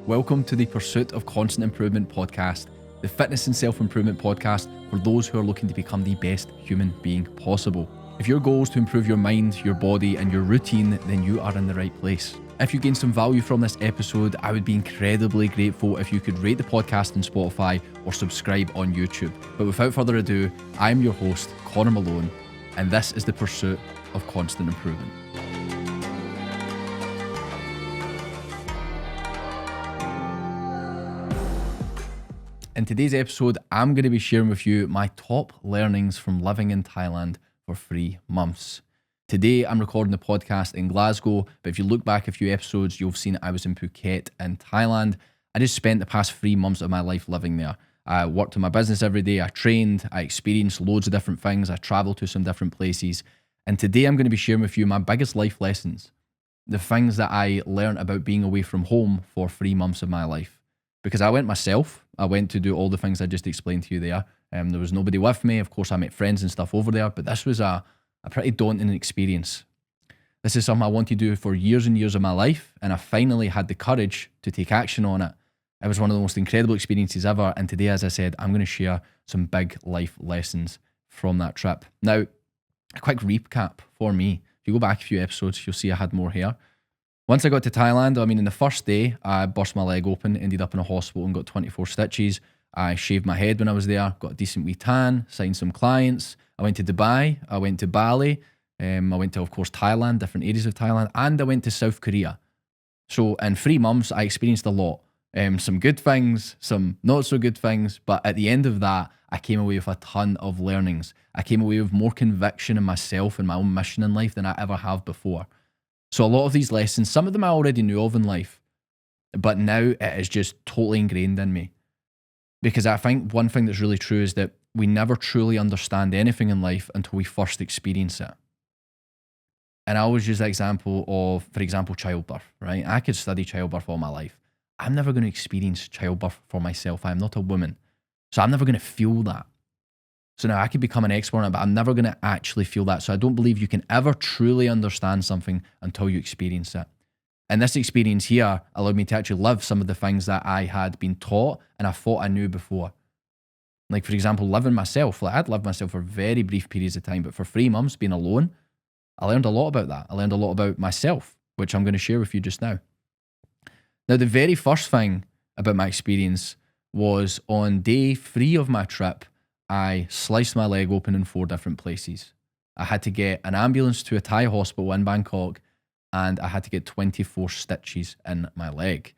Welcome to the Pursuit of Constant Improvement podcast, the fitness and self-improvement podcast for those who are looking to become the best human being possible. If your goal is to improve your mind, your body, and your routine, then you are in the right place. If you gain some value from this episode, I would be incredibly grateful if you could rate the podcast on Spotify or subscribe on YouTube. But without further ado, I'm your host, Connor Malone, and this is the Pursuit of Constant Improvement. In today's episode, I'm going to be sharing with you my top learnings from living in Thailand for 3 months. Today, I'm recording the podcast in Glasgow, but if you look back a few episodes, you'll have seen I was in Phuket in Thailand. I just spent the past 3 months of my life living there. I worked on my business every day, I trained, I experienced loads of different things, I traveled to some different places. And today, I'm going to be sharing with you my biggest life lessons, the things that I learned about being away from home for 3 months of my life. Because I went myself, I went to do all the things I just explained to you there. There was nobody with me. Of course, I met friends and stuff over there, but this was a pretty daunting experience. This is something I wanted to do for years and years of my life, and I finally had the courage to take action on it. It was one of the most incredible experiences ever, and today, as I said, I'm going to share some big life lessons from that trip. Now, a quick recap for me. If you go back a few episodes, you'll see I had more hair. Once I got to Thailand, in the first day, I burst my leg open, ended up in a hospital and got 24 stitches. I shaved my head when I was there, got a decent wee tan, signed some clients. I went to Dubai, I went to Bali, I went to, of course, Thailand, different areas of Thailand, and I went to South Korea. So in 3 months, I experienced a lot. Some good things, some not so good things, but at the end of that, I came away with a ton of learnings. I came away with more conviction in myself and my own mission in life than I ever have before. So a lot of these lessons, some of them I already knew of in life, but now it is just totally ingrained in me. Because I think one thing that's really true is that we never truly understand anything in life until we first experience it. And I always use the example of, for example, childbirth, right? I could study childbirth all my life. I'm never going to experience childbirth for myself. I'm not a woman. So I'm never going to feel that. So now I could become an expert on it, but I'm never going to actually feel that. So I don't believe you can ever truly understand something until you experience it. And this experience here allowed me to actually live some of the things that I had been taught and I thought I knew before. Like, for example, living myself. I'd lived myself for very brief periods of time, but for 3 months being alone, I learned a lot about that. I learned a lot about myself, which I'm going to share with you just now. Now, the very first thing about my experience was on day 3 of my trip, I sliced my leg open in 4 different places. I had to get an ambulance to a Thai hospital in Bangkok, and I had to get 24 stitches in my leg,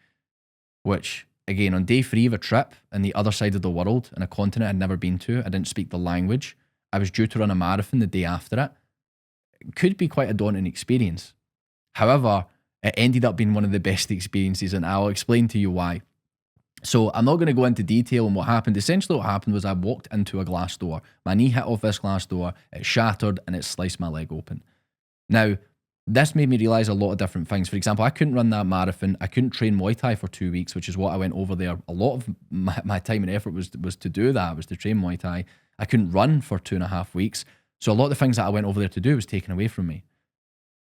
which, again, on day 3 of a trip in the other side of the world, in a continent I'd never been to, I didn't speak the language. I was due to run a marathon the day after it. It could be quite a daunting experience. However, it ended up being one of the best experiences, and I'll explain to you why. So I'm not going to go into detail on what happened. Essentially what happened was I walked into a glass door. My knee hit off this glass door, it shattered, and it sliced my leg open. Now, this made me realise a lot of different things. For example, I couldn't run that marathon. I couldn't train Muay Thai for 2 weeks, which is what I went over there. A lot of my time and effort was to do that, was to train Muay Thai. I couldn't run for 2.5 weeks. So a lot of the things that I went over there to do was taken away from me.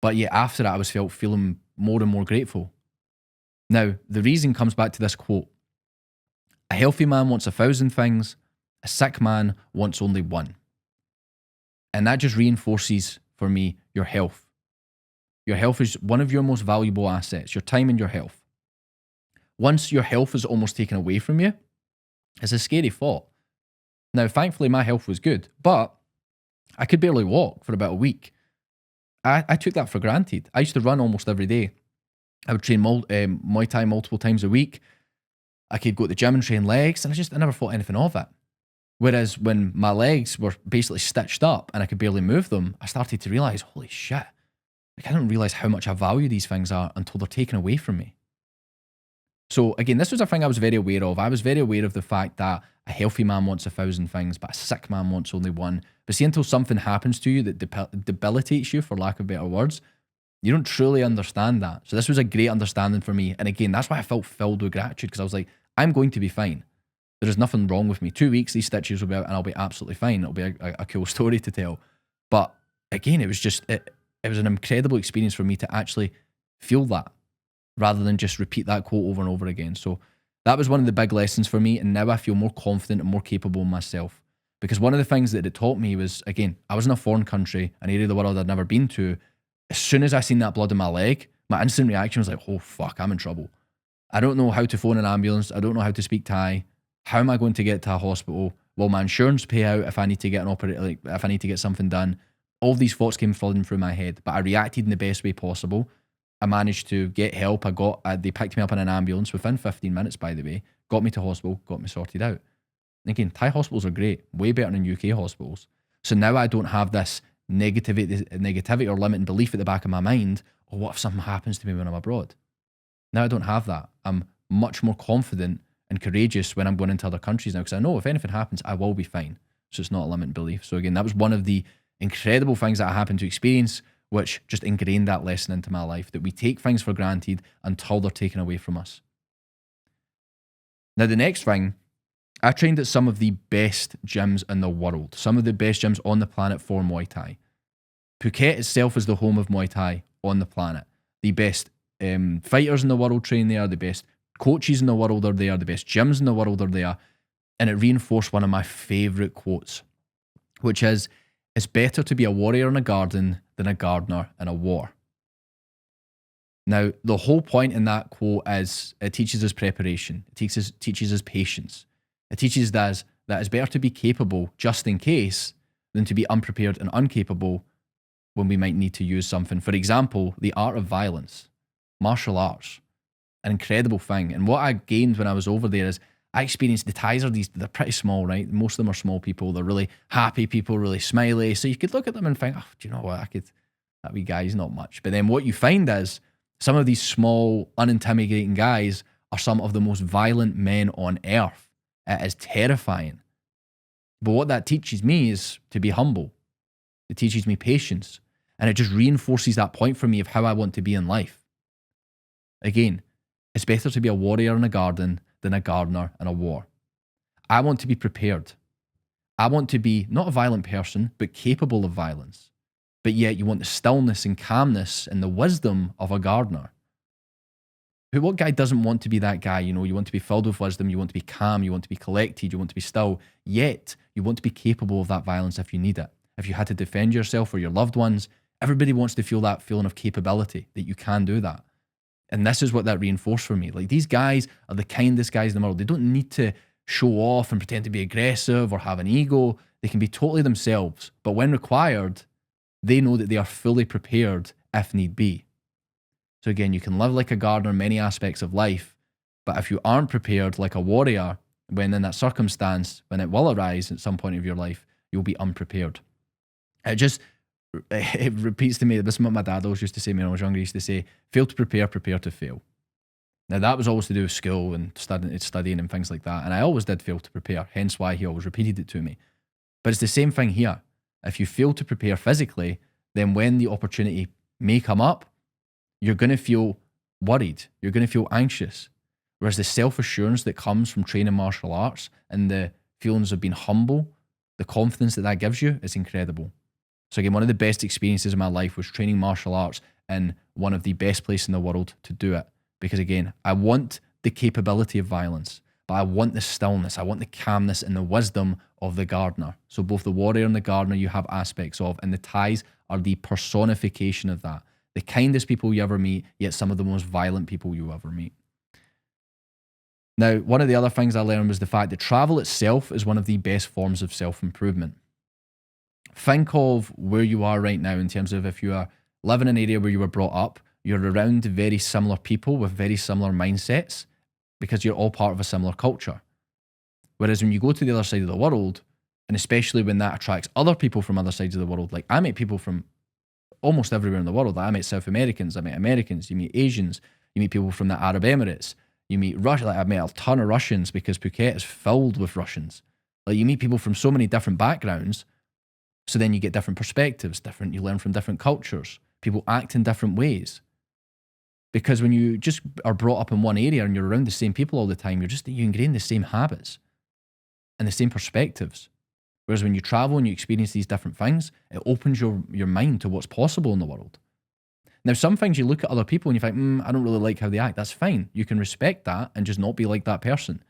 But yet after that, I was feeling more and more grateful. Now, the reason comes back to this quote. A healthy man wants 1,000 things. A sick man wants only one. And that just reinforces for me your health. Your health is one of your most valuable assets, your time and your health. Once your health is almost taken away from you, it's a scary thought. Now, thankfully, my health was good, but I could barely walk for about a week. I took that for granted. I used to run almost every day. I would train Muay Thai multiple times a week. I could go to the gym and train legs, and I never thought anything of it. Whereas when my legs were basically stitched up and I could barely move them, I started to realise, holy shit, I didn't realise how much I value these things are until they're taken away from me. So again, this was a thing I was very aware of. I was very aware of the fact that a healthy man wants 1,000 things, but a sick man wants only one. But see, until something happens to you that debilitates you, for lack of better words, you don't truly understand that. So this was a great understanding for me. And again, that's why I felt filled with gratitude, because I was like, I'm going to be fine. There is nothing wrong with me. 2 weeks, these stitches will be out and I'll be absolutely fine. It'll be a cool story to tell. But again, it was just, it was an incredible experience for me to actually feel that. rather than just repeat that quote over and over again. So that was one of the big lessons for me. And now I feel more confident and more capable in myself. Because one of the things that it taught me was, again, I was in a foreign country, an area of the world I'd never been to. As soon as I seen that blood in my leg, my instant reaction was like, oh, fuck, I'm in trouble. I don't know how to phone an ambulance. I don't know how to speak Thai. How am I going to get to a hospital? Will my insurance pay out if I need to get if I need to get something done? All these thoughts came flooding through my head, but I reacted in the best way possible. I managed to get help. They picked me up in an ambulance within 15 minutes, by the way, got me to hospital, got me sorted out. Again, Thai hospitals are great, way better than UK hospitals. So now I don't have this negativity or limiting belief at the back of my mind, or what if something happens to me when I'm abroad? Now I don't have that. I'm much more confident and courageous when I'm going into other countries now, because I know if anything happens, I will be fine. So it's not a limiting belief. So again, that was one of the incredible things that I happened to experience, which just ingrained that lesson into my life, that we take things for granted until they're taken away from us. Now, the next thing, I trained at some of the best gyms in the world, some of the best gyms on the planet for Muay Thai. Phuket itself is the home of Muay Thai on the planet. The best fighters in the world train there, the best coaches in the world are there, the best gyms in the world are there. And it reinforced one of my favourite quotes, which is, it's better to be a warrior in a garden than a gardener in a war. Now, the whole point in that quote is it teaches us preparation. It teaches us patience. It teaches us that it's better to be capable just in case than to be unprepared and incapable when we might need to use something. For example, the art of violence, martial arts, an incredible thing. And what I gained when I was over there is I experienced the Thais they're pretty small, right? Most of them are small people. They're really happy people, really smiley. So you could look at them and think, oh, do you know what? That wee guy's not much. But then what you find is some of these small, unintimidating guys are some of the most violent men on earth. It is terrifying. But what that teaches me is to be humble. It teaches me patience. And it just reinforces that point for me of how I want to be in life. Again, it's better to be a warrior in a garden than a gardener in a war. I want to be prepared. I want to be not a violent person, but capable of violence. But yet you want the stillness and calmness and the wisdom of a gardener. What guy doesn't want to be that guy? You want to be filled with wisdom, you want to be calm, you want to be collected, you want to be still, yet you want to be capable of that violence if you need it. If you had to defend yourself or your loved ones, everybody wants to feel that feeling of capability, that you can do that. And this is what that reinforced for me. Like, these guys are the kindest guys in the world. They don't need to show off and pretend to be aggressive or have an ego. They can be totally themselves. But when required, they know that they are fully prepared if need be. So again, you can live like a gardener in many aspects of life, but if you aren't prepared like a warrior, when in that circumstance, when it will arise at some point of your life, you'll be unprepared. It repeats to me, this is what my dad always used to say when I was younger. He used to say, fail to prepare, prepare to fail. Now, that was always to do with school and studying and things like that. And I always did fail to prepare, hence why he always repeated it to me. But it's the same thing here. If you fail to prepare physically, then when the opportunity may come up, you're going to feel worried. You're going to feel anxious. Whereas the self-assurance that comes from training martial arts and the feelings of being humble, the confidence that gives you is incredible. So again, one of the best experiences of my life was training martial arts in one of the best places in the world to do it. Because again, I want the capability of violence, but I want the stillness, I want the calmness and the wisdom of the gardener. So both the warrior and the gardener you have aspects of, and the Thais are the personification of that. The kindest people you ever meet, yet some of the most violent people you ever meet. Now, one of the other things I learned was the fact that travel itself is one of the best forms of self-improvement. Think of where you are right now in terms of if you are living in an area where you were brought up, you're around very similar people with very similar mindsets because you're all part of a similar culture. Whereas when you go to the other side of the world, and especially when that attracts other people from other sides of the world, like I met people from almost everywhere in the world. Like I met South Americans, I met Americans, you meet Asians, you meet people from the Arab Emirates, you meet Russia. Like I met a ton of Russians because Phuket is filled with Russians. Like you meet people from so many different backgrounds. So then you get different perspectives, you learn from different cultures. People act in different ways. Because when you just are brought up in one area and you're around the same people all the time, you ingrain the same habits and the same perspectives. Whereas when you travel and you experience these different things, it opens your mind to what's possible in the world. Now, some things you look at other people and you think, I don't really like how they act. That's fine. You can respect that and just not be like that person.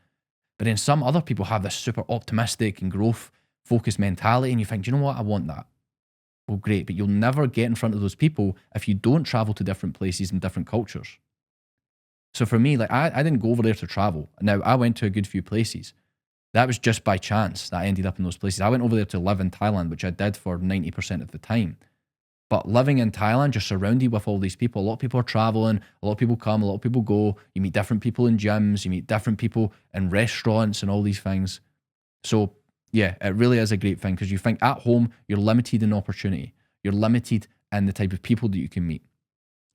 But then some other people have this super optimistic and growth focused mentality, and you think, do you know what? I want that. Well, great, but you'll never get in front of those people if you don't travel to different places and different cultures. So for me, like I didn't go over there to travel. Now, I went to a good few places. That was just by chance that I ended up in those places. I went over there to live in Thailand, which I did for 90% of the time. But living in Thailand, you're surrounded with all these people. A lot of people are traveling. A lot of people come. A lot of people go. You meet different people in gyms. You meet different people in restaurants and all these things. So yeah, it really is a great thing because you think at home, you're limited in opportunity. You're limited in the type of people that you can meet.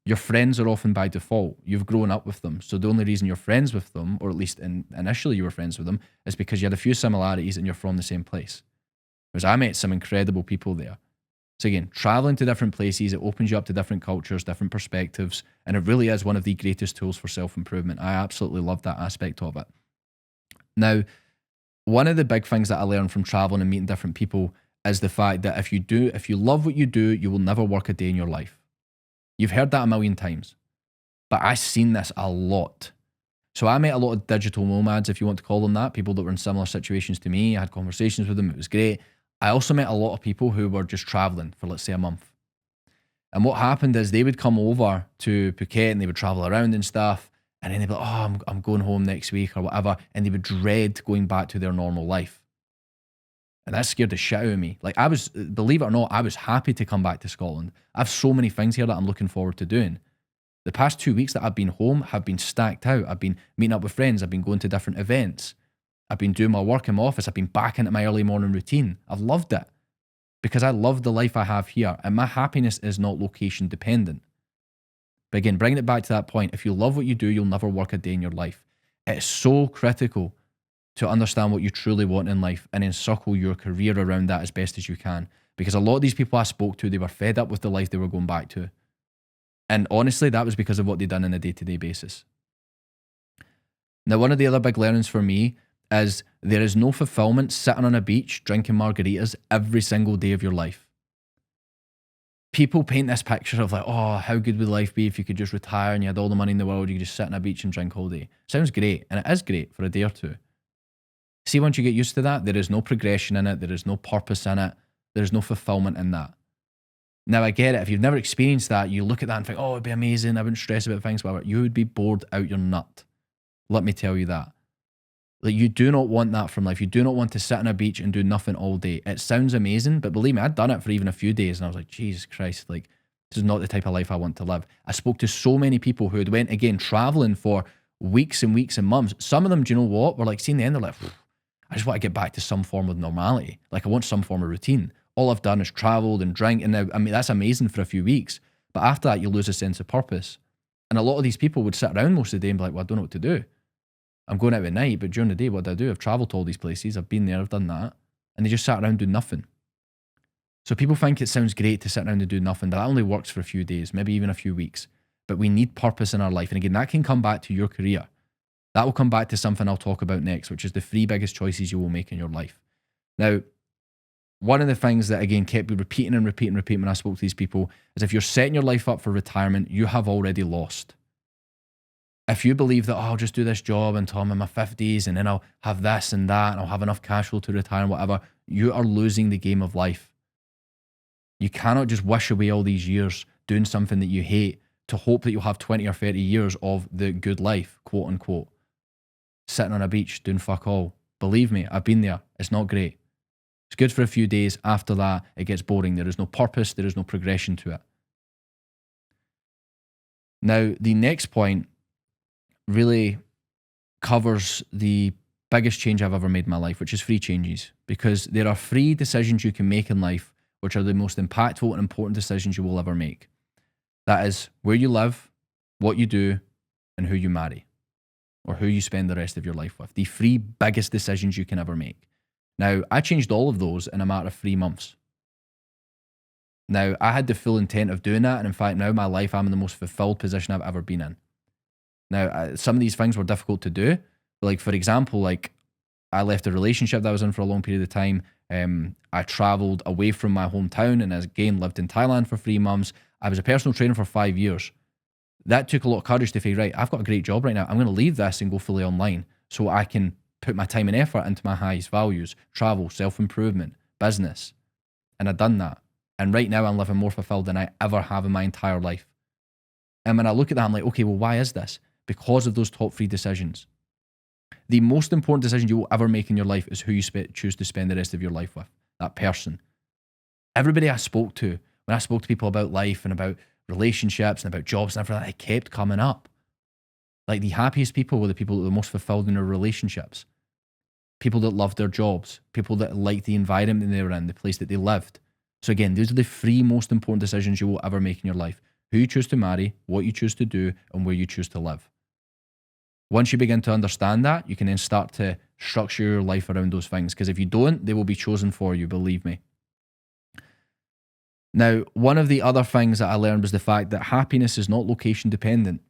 Your friends are often by default. You've grown up with them. So the only reason you're friends with them, or at least initially you were friends with them, is because you had a few similarities and you're from the same place. Whereas I met some incredible people there. So again, traveling to different places, it opens you up to different cultures, different perspectives, and it really is one of the greatest tools for self-improvement. I absolutely love that aspect of it. Now, one of the big things that I learned from traveling and meeting different people is the fact that if you love what you do, you will never work a day in your life. You've heard that a million times, but I've seen this a lot. So I met a lot of digital nomads, if you want to call them that, people that were in similar situations to me. I had conversations with them. It was great. I also met a lot of people who were just traveling for, let's say, a month. And what happened is they would come over to Phuket and they would travel around and stuff. And then they'd be like, oh, I'm going home next week or whatever. And they would dread going back to their normal life. And that scared the shit out of me. Like believe it or not, I was happy to come back to Scotland. I have so many things here that I'm looking forward to doing. The past 2 weeks that I've been home have been stacked out. I've been meeting up with friends. I've been going to different events. I've been doing my work in my office. I've been back into my early morning routine. I've loved it because I love the life I have here. And my happiness is not location dependent. But again, bringing it back to that point, if you love what you do, you'll never work a day in your life. It's so critical to understand what you truly want in life and then circle your career around that as best as you can. Because a lot of these people I spoke to, they were fed up with the life they were going back to. And honestly, that was because of what they'd done on a day-to-day basis. Now, one of the other big learnings for me is there is no fulfillment sitting on a beach drinking margaritas every single day of your life. People paint this picture of like, oh, how good would life be if you could just retire and you had all the money in the world, you could just sit on a beach and drink all day. Sounds great, and it is great for a day or two. See, once you get used to that, there is no progression in it, there is no purpose in it, there is no fulfillment in that. Now, I get it. If you've never experienced that, you look at that and think, oh, it'd be amazing, I wouldn't stress about things, whatever. You would be bored out your nut. Let me tell you that. Like, you do not want that from life. You do not want to sit on a beach and do nothing all day. It sounds amazing, but believe me, I'd done it for even a few days and I was like, Jesus Christ, like, this is not the type of life I want to live. I spoke to so many people who had went, again, traveling for weeks and weeks and months. Some of them, do you know what? Were like, seeing the end, they're like, I just want to get back to some form of normality. Like, I want some form of routine. All I've done is traveled and drank, and now, I mean, that's amazing for a few weeks. But after that, you lose a sense of purpose. And a lot of these people would sit around most of the day and be like, well, I don't know what to do. I'm going out at night, but during the day, what do I do? I've traveled to all these places. I've been there. I've done that. And they just sat around doing nothing. So people think it sounds great to sit around and do nothing, but that only works for a few days, maybe even a few weeks. But we need purpose in our life. And again, that can come back to your career. That will come back to something I'll talk about next, which is the 3 biggest choices you will make in your life. Now, one of the things that, again, kept me repeating when I spoke to these people is if you're setting your life up for retirement, you have already lost. If you believe that, oh, I'll just do this job until I'm in my 50s and then I'll have this and that and I'll have enough cash flow to retire and whatever, you are losing the game of life. You cannot just wish away all these years doing something that you hate to hope that you'll have 20 or 30 years of the good life, quote unquote. Sitting on a beach doing fuck all. Believe me, I've been there. It's not great. It's good for a few days. After that, it gets boring. There is no purpose. There is no progression to it. Now, the next point really covers the biggest change I've ever made in my life, which is 3 changes. Because there are 3 decisions you can make in life, which are the most impactful and important decisions you will ever make. That is where you live, what you do, and who you marry, or who you spend the rest of your life with. The 3 biggest decisions you can ever make. Now, I changed all of those in a matter of 3 months. Now, I had the full intent of doing that, and in fact, now in my life, I'm in the most fulfilled position I've ever been in. Now, some of these things were difficult to do. Like, for example, like, I left a relationship that I was in for a long period of time. I traveled away from my hometown and again lived in Thailand for 3 months. I was a personal trainer for 5 years. That took a lot of courage to say, right, I've got a great job right now. I'm going to leave this and go fully online so I can put my time and effort into my highest values, travel, self-improvement, business. And I've done that. And right now I'm living more fulfilled than I ever have in my entire life. And when I look at that, I'm like, okay, well, why is this? Because of those top 3 decisions. The most important decision you will ever make in your life is who you choose to spend the rest of your life with, that person. Everybody I spoke to, when I spoke to people about life and about relationships and about jobs and everything, it kept coming up. Like the happiest people were the people that were most fulfilled in their relationships. People that loved their jobs, people that liked the environment they were in, the place that they lived. So again, these are the 3 most important decisions you will ever make in your life. Who you choose to marry, what you choose to do, and where you choose to live. Once you begin to understand that, you can then start to structure your life around those things. Because if you don't, they will be chosen for you, believe me. Now, one of the other things that I learned was the fact that happiness is not location dependent.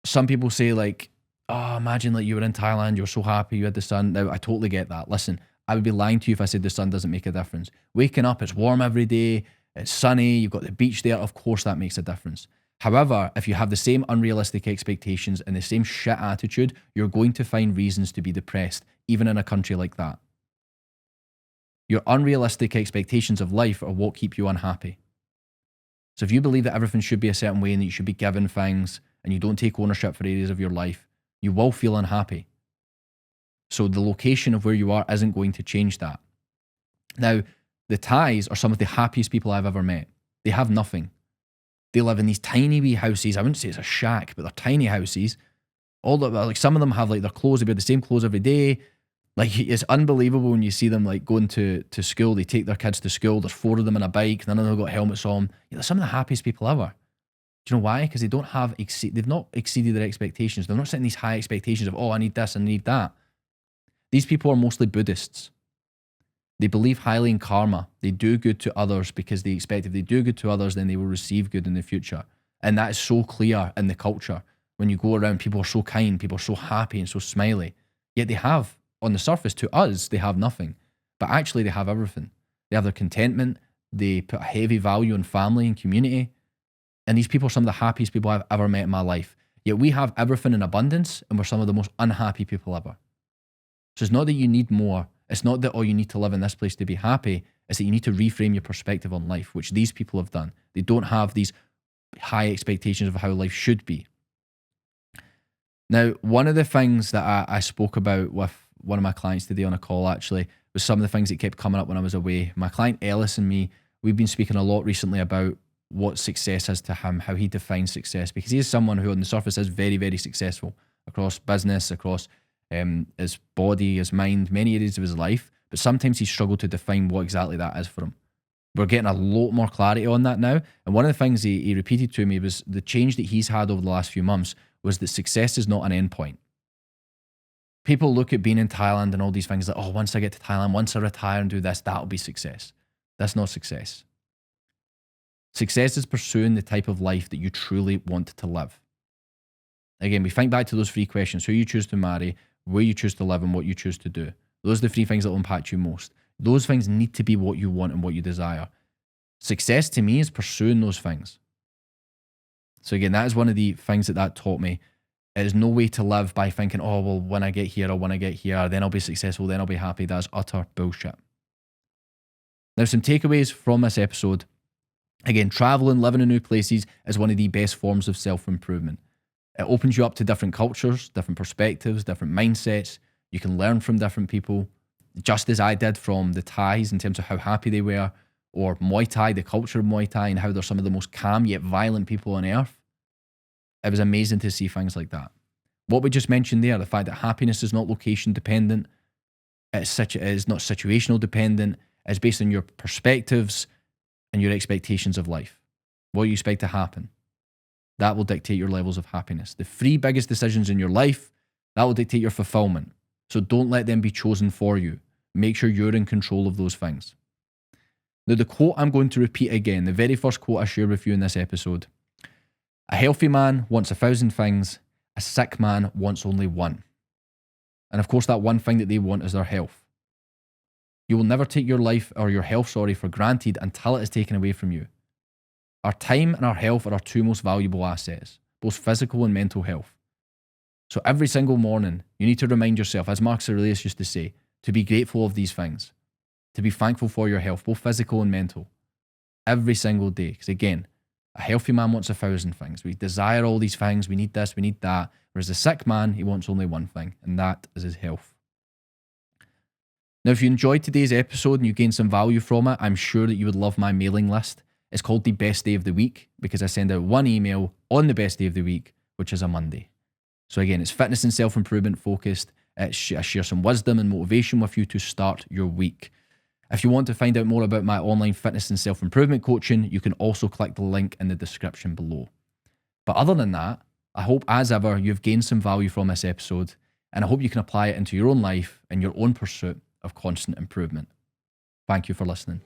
Some people say like, oh, imagine like you were in Thailand, you were so happy, you had the sun. Now, I totally get that. Listen, I would be lying to you if I said the sun doesn't make a difference. Waking up, it's warm every day, it's sunny, you've got the beach there, of course that makes a difference. However, if you have the same unrealistic expectations and the same shit attitude, you're going to find reasons to be depressed, even in a country like that. Your unrealistic expectations of life are what keep you unhappy. So if you believe that everything should be a certain way and that you should be given things and you don't take ownership for areas of your life, you will feel unhappy. So the location of where you are isn't going to change that. Now, the Thais are some of the happiest people I've ever met. They have nothing. They live in these tiny wee houses. I wouldn't say it's a shack, but they're tiny houses. Like some of them have like their clothes, they wear the same clothes every day. Like it's unbelievable when you see them like going to school. They take their kids to school. There's 4 of them on a bike. None of them have got helmets on. Yeah, they're some of the happiest people ever. Do you know why? Because they've not exceeded their expectations. They're not setting these high expectations of, oh, I need this, I need that. These people are mostly Buddhists. They believe highly in karma. They do good to others because they expect if they do good to others, then they will receive good in the future. And that is so clear in the culture. When you go around, people are so kind, people are so happy and so smiley. Yet they have, on the surface, to us, they have nothing. But actually, they have everything. They have their contentment. They put a heavy value on family and community. And these people are some of the happiest people I've ever met in my life. Yet we have everything in abundance, and we're some of the most unhappy people ever. So it's not that you need more. It's not that, oh, you need to live in this place to be happy. It's that you need to reframe your perspective on life, which these people have done. They don't have these high expectations of how life should be. Now, one of the things that I spoke about with one of my clients today on a call actually was some of the things that kept coming up when I was away. My client Ellis and me, we've been speaking a lot recently about what success is to him, how he defines success, because he is someone who on the surface is very, very successful across business, across his body, his mind, many areas of his life, but sometimes he struggled to define what exactly that is for him. We're getting a lot more clarity on that now, and one of the things he repeated to me was the change that he's had over the last few months was that success is not an endpoint. People look at being in Thailand and all these things like, oh, once I get to Thailand, once I retire and do this, that'll be success. That's not success. Success is pursuing the type of life that you truly want to live. Again, we think back to those 3 questions: who you choose to marry, where you choose to live, and what you choose to do. Those are the 3 things that will impact you most. Those things need to be what you want and what you desire. Success to me is pursuing those things. So again, that is one of the things that taught me. It is no way to live by thinking, oh, well, when I get here, or when I get here, then I'll be successful, then I'll be happy. That's utter bullshit. Now, some takeaways from this episode. Again, traveling, living in new places is one of the best forms of self-improvement. It opens you up to different cultures, different perspectives, different mindsets. You can learn from different people, just as I did from the Thais in terms of how happy they were, or Muay Thai, the culture of Muay Thai, and how they're some of the most calm yet violent people on earth. It was amazing to see things like that. What we just mentioned there, the fact that happiness is not location dependent, it is not situational dependent, it's based on your perspectives and your expectations of life. What you expect to happen. That will dictate your levels of happiness. The 3 biggest decisions in your life, that will dictate your fulfillment. So don't let them be chosen for you. Make sure you're in control of those things. Now, the quote I'm going to repeat again, the very first quote I shared with you in this episode. A healthy man wants 1,000 things. A sick man wants only one. And of course, that one thing that they want is their health. You will never take your life or your health, for granted until it is taken away from you. Our time and our health are our two most valuable assets, both physical and mental health. So every single morning, you need to remind yourself, as Marcus Aurelius used to say, to be grateful of these things, to be thankful for your health, both physical and mental, every single day. Because again, a healthy man wants 1,000 things. We desire all these things. We need this, we need that. Whereas a sick man, he wants only one thing, and that is his health. Now, if you enjoyed today's episode and you gained some value from it, I'm sure that you would love my mailing list. It's called the Best Day of the Week because I send out one email on the best day of the week, which is a Monday. So again, it's fitness and self-improvement focused. I share some wisdom and motivation with you to start your week. If you want to find out more about my online fitness and self-improvement coaching, you can also click the link in the description below. But other than that, I hope as ever you've gained some value from this episode, and I hope you can apply it into your own life and your own pursuit of constant improvement. Thank you for listening.